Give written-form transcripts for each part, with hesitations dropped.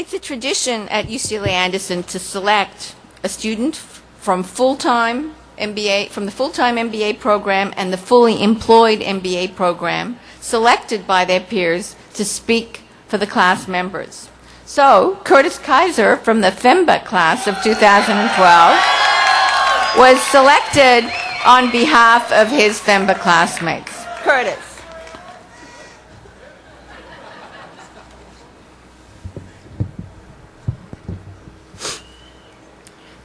It's a tradition at UCLA Anderson to select a student from the full-time MBA program and the fully employed MBA program, selected by their peers to speak for the class members. So, Curtis Kaiser from the FEMBA class of 2012 was selected on behalf of his FEMBA classmates. Curtis.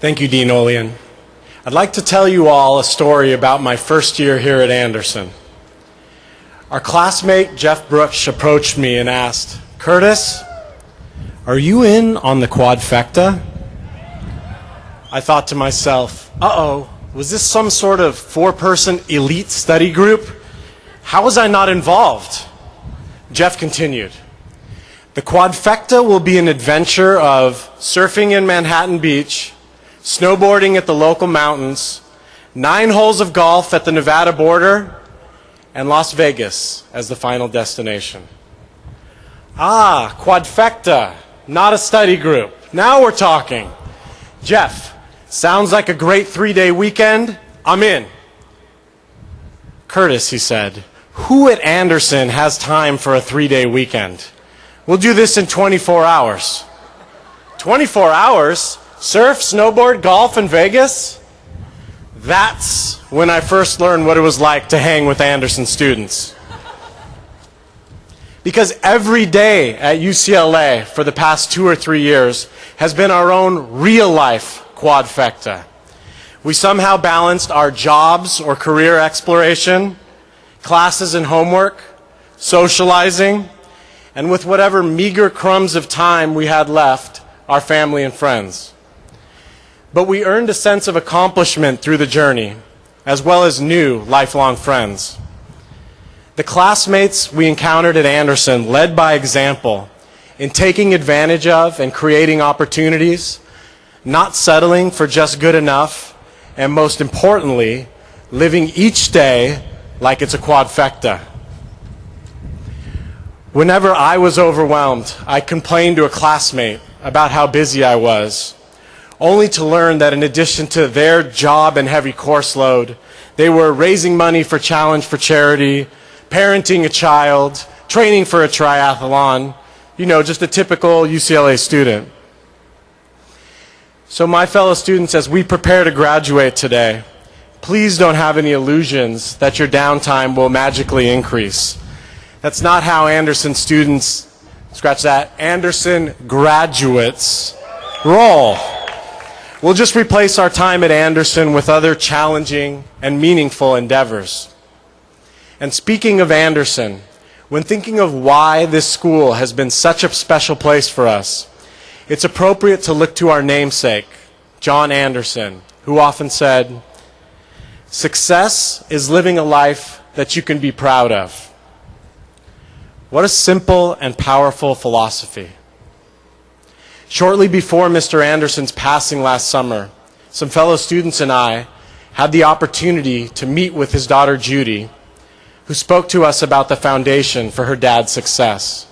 Thank you, Dean Olian. I'd like to tell you all a story about my first year here at Anderson. Our classmate, Jeff Brooks, approached me and asked, "Curtis, are you in on the quadfecta?" I thought to myself, uh-oh, was this some sort of four-person elite study group? How was I not involved? Jeff continued, "The quadfecta will be an adventure of surfing in Manhattan Beach, snowboarding at the local mountains, 9 holes of golf at the Nevada border, and Las Vegas as the final destination." Ah, quadfecta, not a study group. Now we're talking. Jeff, sounds like a great 3-day weekend. I'm in. Curtis, he said, who at Anderson has time for a 3-day weekend? We'll do this in 24 hours. 24 hours? Surf, snowboard, golf, and Vegas? That's when I first learned what it was like to hang with Anderson students. Because every day at UCLA for the past 2 or 3 years has been our own real-life quadfecta. We somehow balanced our jobs or career exploration, classes and homework, socializing, and with whatever meager crumbs of time we had left, our family and friends. But we earned a sense of accomplishment through the journey, as well as new lifelong friends. The classmates we encountered at Anderson led by example in taking advantage of and creating opportunities, not settling for just good enough, and most importantly, living each day like it's a quadfecta. Whenever I was overwhelmed, I complained to a classmate about how busy I was, only to learn that in addition to their job and heavy course load, they were raising money for Challenge for Charity, parenting a child, training for a triathlon, just a typical UCLA student. So my fellow students, as we prepare to graduate today, please don't have any illusions that your downtime will magically increase. That's not how Anderson students, Anderson graduates roll. We'll just replace our time at Anderson with other challenging and meaningful endeavors. And speaking of Anderson, when thinking of why this school has been such a special place for us, it's appropriate to look to our namesake, John Anderson, who often said, "Success is living a life that you can be proud of." What a simple and powerful philosophy. Shortly before Mr. Anderson's passing last summer, some fellow students and I had the opportunity to meet with his daughter Judy, who spoke to us about the foundation for her dad's success.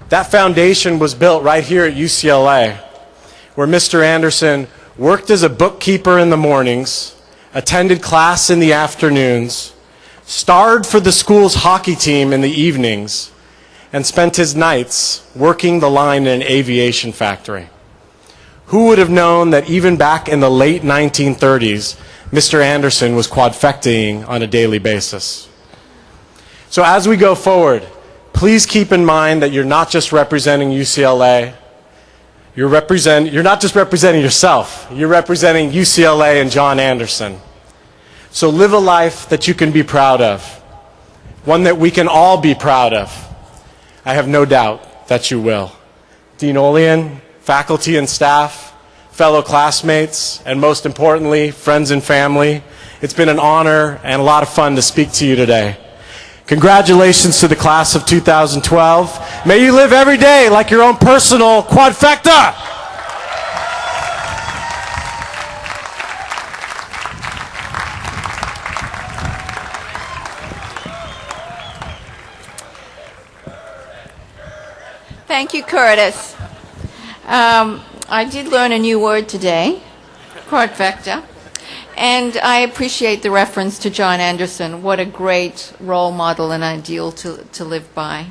That foundation was built right here at UCLA, where Mr. Anderson worked as a bookkeeper in the mornings, attended class in the afternoons, starred for the school's hockey team in the evenings, and spent his nights working the line in an aviation factory. Who would have known that even back in the late 1930s, Mr. Anderson was quadfecting on a daily basis? So as we go forward, please keep in mind that you're not just representing UCLA. You're not just representing yourself. You're representing UCLA and John Anderson. So live a life that you can be proud of, one that we can all be proud of. I have no doubt that you will. Dean Olian, faculty and staff, fellow classmates, and most importantly, friends and family, it's been an honor and a lot of fun to speak to you today. Congratulations to the class of 2012. May you live every day like your own personal quadfecta. Thank you, Curtis. I did learn a new word today, quadfecta, and I appreciate the reference to John Anderson. What a great role model and ideal to live by.